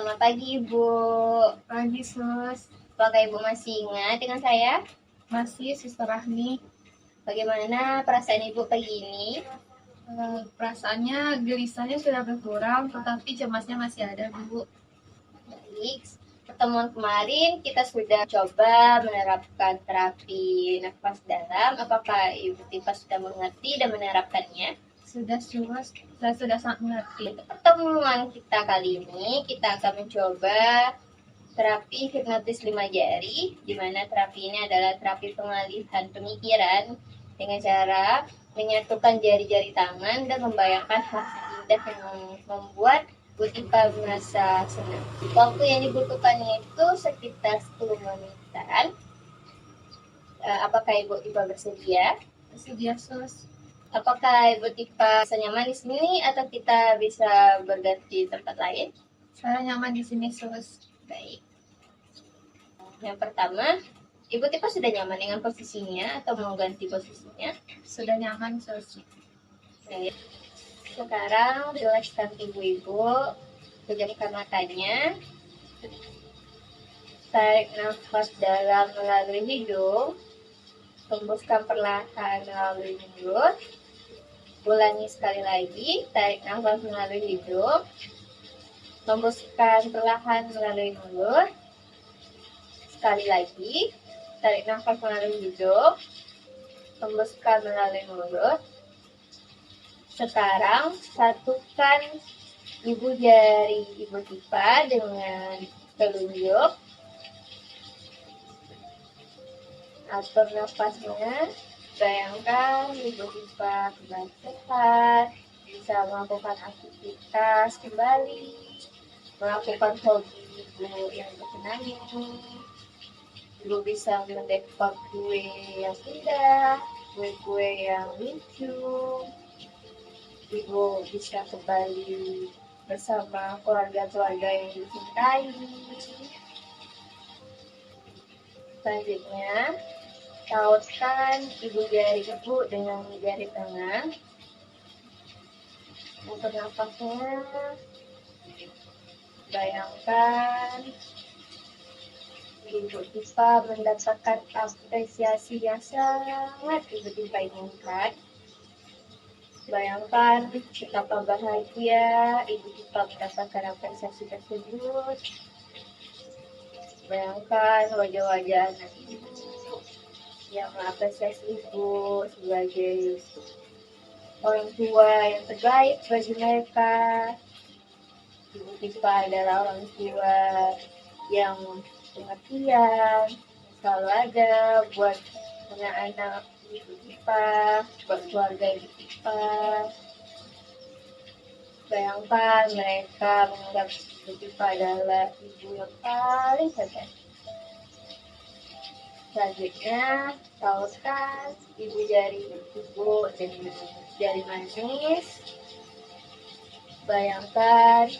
Selamat pagi, Ibu. Pagi, Sus. Apakah Ibu masih ingat dengan saya? Masih, Suster Rahmi. Bagaimana perasaan Ibu pagi ini? Perasaannya, gelisahnya sudah berkurang, tetapi cemasnya masih ada, Bu. Baik, pertemuan kemarin kita sudah coba menerapkan terapi nafas dalam. Apakah Ibu Tifa sudah mengerti dan menerapkannya? Sudah, Sus. Saya sudah sangat mengerti. Untuk pertemuan kita kali ini, kita akan mencoba terapi hipnotis 5 jari, di mana terapi ini adalah terapi pengalihan pemikiran dengan cara menyatukan jari-jari tangan dan membayangkan hal indah yang membuat Bu Tifa merasa senang. Waktu yang dibutuhkannya itu sekitar 10 menitan. Apakah Ibu Tifa bersedia? Bersedia, Sus. Apakah Ibu Tifa nyaman di sini atau kita bisa berganti tempat lain? Saya nyaman di sini, Sus. Baik. Yang pertama, Ibu Tifa sudah nyaman dengan posisinya atau mau ganti posisinya? Sudah nyaman, Sus. Baik. Sekarang rilekskan ibu-ibu, pejamkan matanya. Tarik nafas dalam melalui hidung. Hembuskan perlahan melalui mulut. Ulangi sekali lagi, tarik nafas melalui hidung. Hembuskan perlahan melalui mulut. Sekali lagi, tarik nafas melalui hidung, hembuskan melalui mulut. Sekarang satukan ibu jari Ibu Tifa dengan telunjuk. Atur nafasnya. Bayangkan Ibu Tifa kembali sehat, bisa melakukan aktivitas kembali, melakukan hobi Ibu yang disenangi. Ibu bisa mendekor kue yang indah, kue-kue yang lucu. Ibu bisa kembali bersama keluarga-keluarga yang dicintai. Selanjutnya, tautkan ibu jari Ibu dengan jari tangan. Untuk nafasnya, bayangkan Ibu Tifa mendapatkan apresiasi yang sangat Ibu Tifa inginkan. Bayangkan betapa bahagia Ibu Tifa mendapatkan apresiasi tersebut. Bayangkan wajah-wajah anak Ibu yang mengapresiasi Ibu sebagai orang tua yang terbaik bagi mereka. Ibu Tifa adalah orang tua yang pengertian, selalu ada buat anak-anak Ibu Tifa, buat keluarga Ibu Tifa. Bayangkan mereka menganggap Ibu Tifa adalah ibu yang paling hebat. Selanjutnya, tautkan ibu jari Ibu dengan jari manis. Bayangkan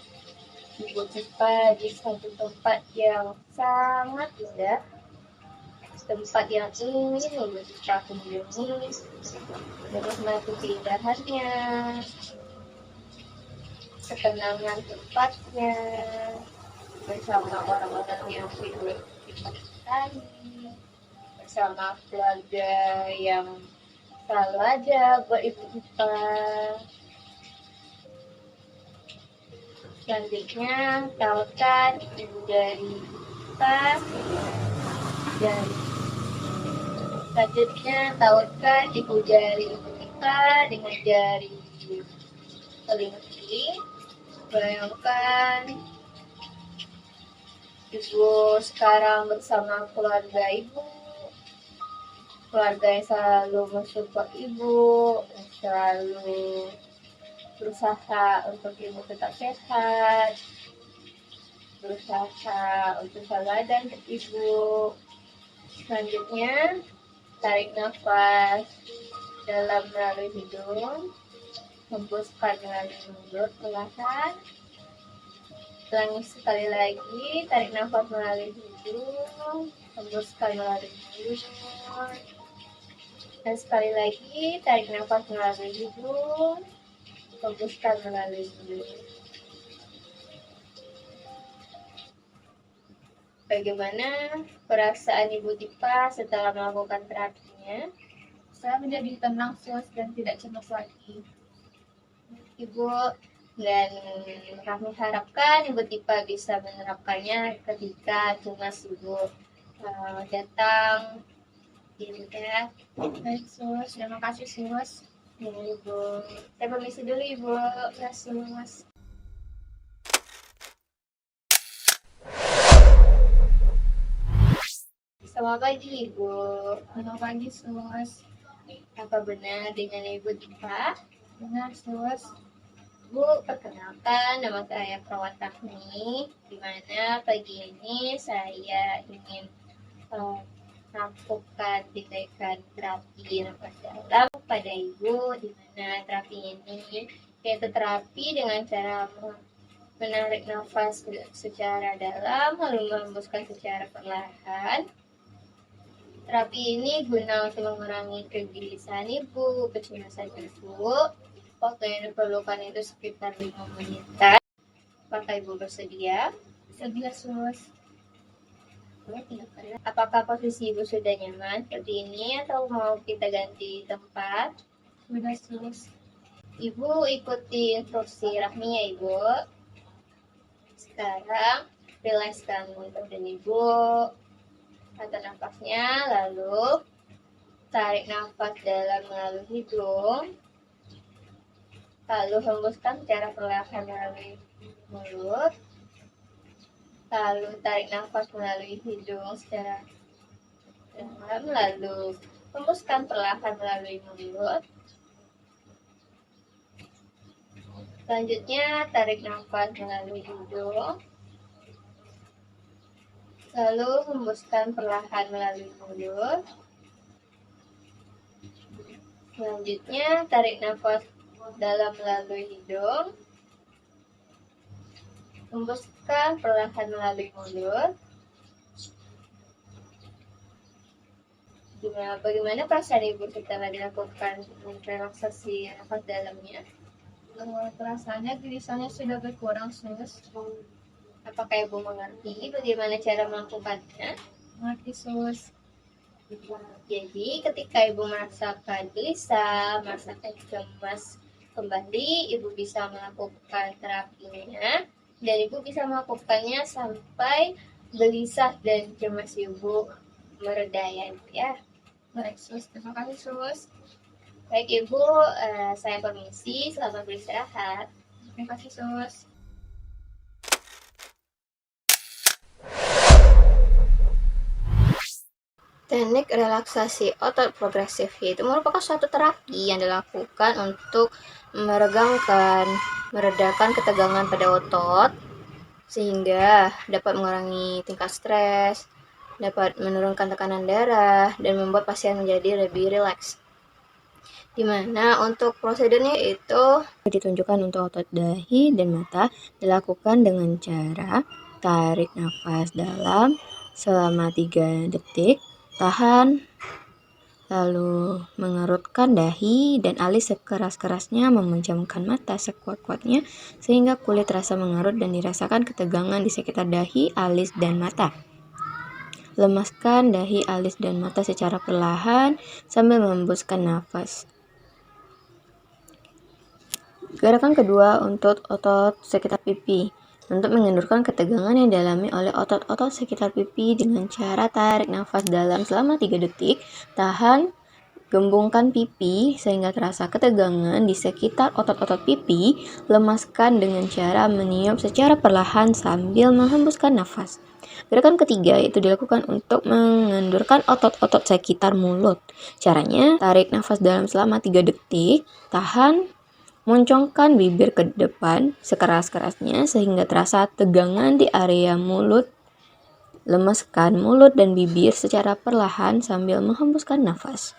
Ibu Tifa di satu tempat yang sangat indah, tempat yang ingin Ibu Tifa kunjungi, menikmati keindahannya, ketenangan tempatnya, bersama orang-orang yang Ibu Tifa cintai, bersama keluarga yang selalu ada buat Ibu Tifa. Selanjutnya, tautkan ibu jari Tifa dan selanjutnya tautkan ibu jari Ibu Tifa dengan jari kelingking. Bayangkan Ibu sekarang bersama keluarga Ibu, keluarga yang selalu mensupport Ibu, yang selalu berusaha untuk Ibu tetap sehat, berusaha untuk selalu ada untuk Ibu. Selanjutnya, tarik nafas dalam melalui hidung, hembuskan melalui mulut perlahan. Ulangi sekali lagi, tarik nafas melalui hidung, hembuskan melalui mulut. Dan sekali lagi, tarik nafas melalui hidung, hembuskan melalui mulut. Bagaimana perasaan Ibu Tipa setelah melakukan terapinya? Saya menjadi tenang, sus, dan tidak cemas lagi. Ibu, dan kami harapkan Ibu Tipa bisa menerapkannya ketika cemas Ibu datang. Gitu ya. Baik, sus. Terima kasih, sus. Ya, Ibu. Saya permisi dulu, Ibu. Ya, sus. Selamat pagi, Ibu. Selamat pagi, sus. Apa benar dengan Ibu Tipa? Benar, sus. Bu, perkenalkan, nama saya Perawat Rahmi, di mana pagi ini saya ingin melakukan tindakan terapi nafas dalam pada Ibu, di mana terapi ini yaitu terapi dengan cara menarik nafas secara dalam lalu menghembuskan secara perlahan. Terapi ini guna untuk mengurangi kegelisahan Ibu, kecemasan Ibu. Waktu yang diperlukan itu sekitar 5 menitan. Apakah Ibu bersedia? Sedia, sus. Apakah posisi Ibu sudah nyaman seperti ini atau mau kita ganti tempat? Sudah, sus. Ibu ikuti instruksi Rahmi ya, Ibu. Sekarang rilekskan badan Ibu. Atur nafasnya, lalu tarik nafas dalam melalui hidung. Lalu hembuskan secara perlahan melalui mulut. Lalu tarik nafas melalui hidung secara dalam, lalu hembuskan perlahan melalui mulut. Selanjutnya tarik nafas melalui hidung. Lalu hembuskan perlahan melalui mulut. Selanjutnya tarik nafas dalam melalui hidung. Hembuskan perlahan melalui mulut. Bagaimana perasaan Ibu setelah dilakukan relaksasi nafas dalamnya? Perasaannya gelisahnya sudah berkurang, sus. Apakah Ibu mengerti bagaimana cara melakukannya? Mengerti, sus. Jadi ketika Ibu merasakan gelisah, merasakan cemas kembali, Ibu bisa melakukan terapinya dan Ibu bisa melakukannya sampai gelisah dan cemas Ibu mereda ya. Baik, sus. Terima kasih, sus. Baik Ibu, saya permisi, selamat beristirahat. Terima kasih, sus. Teknik relaksasi otot progresif itu merupakan suatu terapi yang dilakukan untuk meredakan ketegangan pada otot sehingga dapat mengurangi tingkat stres, dapat menurunkan tekanan darah, dan membuat pasien menjadi lebih rileks. Dimana untuk prosedurnya itu ditunjukkan untuk otot dahi dan mata dilakukan dengan cara tarik nafas dalam selama 3 detik, tahan, lalu mengerutkan dahi dan alis sekeras-kerasnya, memejamkan mata sekuat-kuatnya sehingga kulit terasa mengerut dan dirasakan ketegangan di sekitar dahi, alis, dan mata. Lemaskan dahi, alis, dan mata secara perlahan sambil menghembuskan nafas. Gerakan kedua untuk otot sekitar pipi. Untuk mengendurkan ketegangan yang dialami oleh otot-otot sekitar pipi dengan cara tarik nafas dalam selama 3 detik, tahan, gembungkan pipi sehingga terasa ketegangan di sekitar otot-otot pipi, lemaskan dengan cara meniup secara perlahan sambil menghembuskan nafas. Gerakan ketiga itu dilakukan untuk mengendurkan otot-otot sekitar mulut. Caranya, tarik nafas dalam selama 3 detik, tahan, moncongkan bibir ke depan sekeras-kerasnya sehingga terasa tegangan di area mulut. Lemaskan mulut dan bibir secara perlahan sambil menghembuskan nafas.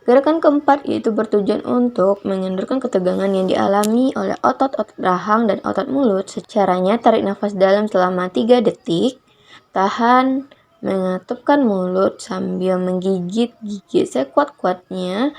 Gerakan keempat yaitu bertujuan untuk mengendurkan ketegangan yang dialami oleh otot-otot rahang dan otot mulut. Caranya tarik nafas dalam selama 3 detik, tahan, mengatupkan mulut sambil menggigit-gigit sekuat-kuatnya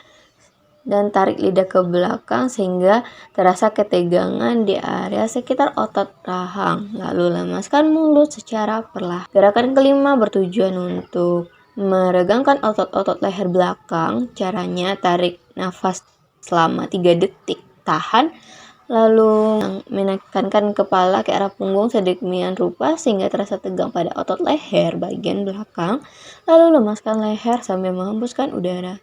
dan tarik lidah ke belakang sehingga terasa ketegangan di area sekitar otot rahang. Lalu lemaskan mulut secara perlahan. Gerakan kelima bertujuan untuk meregangkan otot-otot leher belakang. Caranya tarik nafas selama 3 detik. Tahan. Lalu menekankan kepala ke arah punggung sedemikian rupa sehingga terasa tegang pada otot leher bagian belakang. Lalu lemaskan leher sambil menghembuskan udara.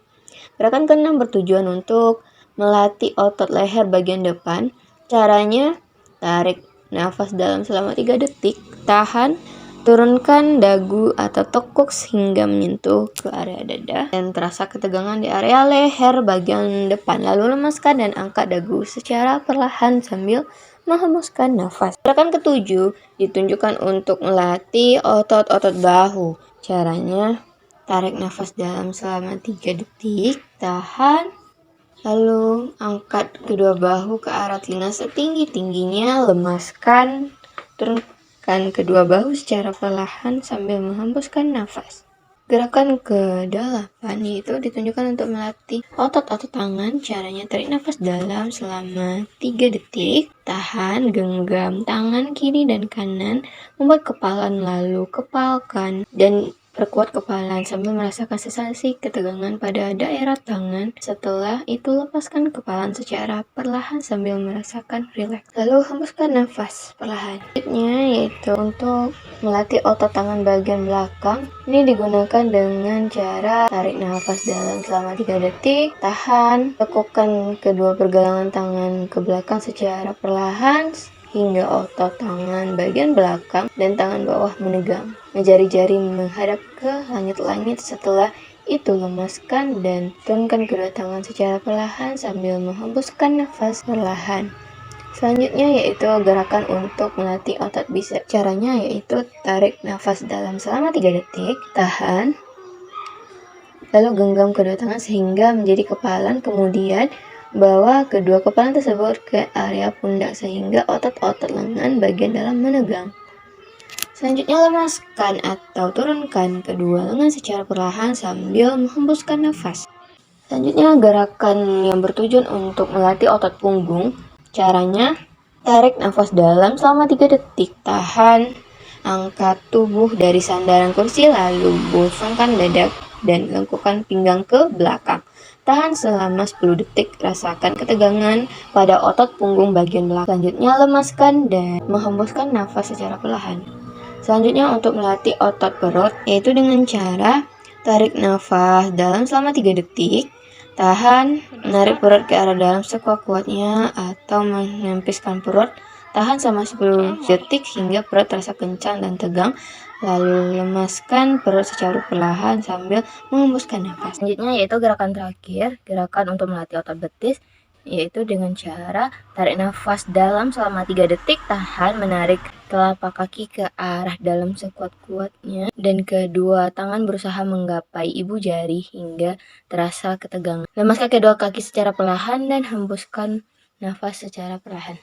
Gerakan ke-6 bertujuan untuk melatih otot leher bagian depan. Caranya, tarik nafas dalam selama 3 detik, tahan, turunkan dagu atau tekuk hingga menyentuh ke area dada dan terasa ketegangan di area leher bagian depan. Lalu lemaskan dan angkat dagu secara perlahan sambil menghembuskan nafas. Gerakan ke-7 ditunjukkan untuk melatih otot-otot bahu. Caranya, tarik nafas dalam selama 3 detik, tahan, lalu angkat kedua bahu ke arah telinga setinggi-tingginya, lemaskan, turunkan kedua bahu secara perlahan sambil menghembuskan nafas. Gerakan ke-8 yaitu ditunjukkan untuk melatih otot-otot tangan. Caranya tarik nafas dalam selama 3 detik, tahan, genggam tangan kiri dan kanan, membuat kepalan lalu kepalkan dan perkuat kepalan sambil merasakan sensasi ketegangan pada daerah tangan. Setelah itu lepaskan kepalan secara perlahan sambil merasakan rileks. Lalu hembuskan nafas perlahan. Selanjutnya yaitu untuk melatih otot tangan bagian belakang. Ini digunakan dengan cara tarik nafas dalam selama 3 detik, tahan, tekukan kedua pergelangan tangan ke belakang secara perlahan hingga otot tangan bagian belakang dan tangan bawah menegang. Jari-jari menghadap ke langit-langit. Setelah itu lemaskan dan turunkan kedua tangan secara perlahan sambil menghembuskan nafas perlahan. Selanjutnya yaitu gerakan untuk melatih otot bicep. Caranya yaitu tarik nafas dalam selama 3 detik, tahan, lalu genggam kedua tangan sehingga menjadi kepalan, kemudian bawa kedua kepalan tersebut ke area pundak sehingga otot-otot lengan bagian dalam menegang. Selanjutnya lemaskan atau turunkan kedua lengan secara perlahan sambil menghembuskan nafas. Selanjutnya gerakan yang bertujuan untuk melatih otot punggung. Caranya, tarik nafas dalam selama 3 detik, tahan, angkat tubuh dari sandaran kursi lalu gosongkan dada dan lengkupkan pinggang ke belakang. Tahan selama 10 detik, rasakan ketegangan pada otot punggung bagian belakang. Selanjutnya lemaskan dan menghembuskan nafas secara perlahan. Selanjutnya untuk melatih otot perut yaitu dengan cara tarik nafas dalam selama 3 detik, tahan, menarik perut ke arah dalam sekuat-kuatnya atau menempiskan perut. Tahan selama 10 detik hingga perut terasa kencang dan tegang. Lalu lemaskan perut secara perlahan sambil menghembuskan nafas. Selanjutnya yaitu gerakan terakhir, gerakan untuk melatih otot betis, yaitu dengan cara tarik nafas dalam selama 3 detik, tahan, menarik telapak kaki ke arah dalam sekuat-kuatnya dan kedua tangan berusaha menggapai ibu jari hingga terasa ketegangan. Lemaskan kedua kaki secara perlahan dan hembuskan nafas secara perlahan.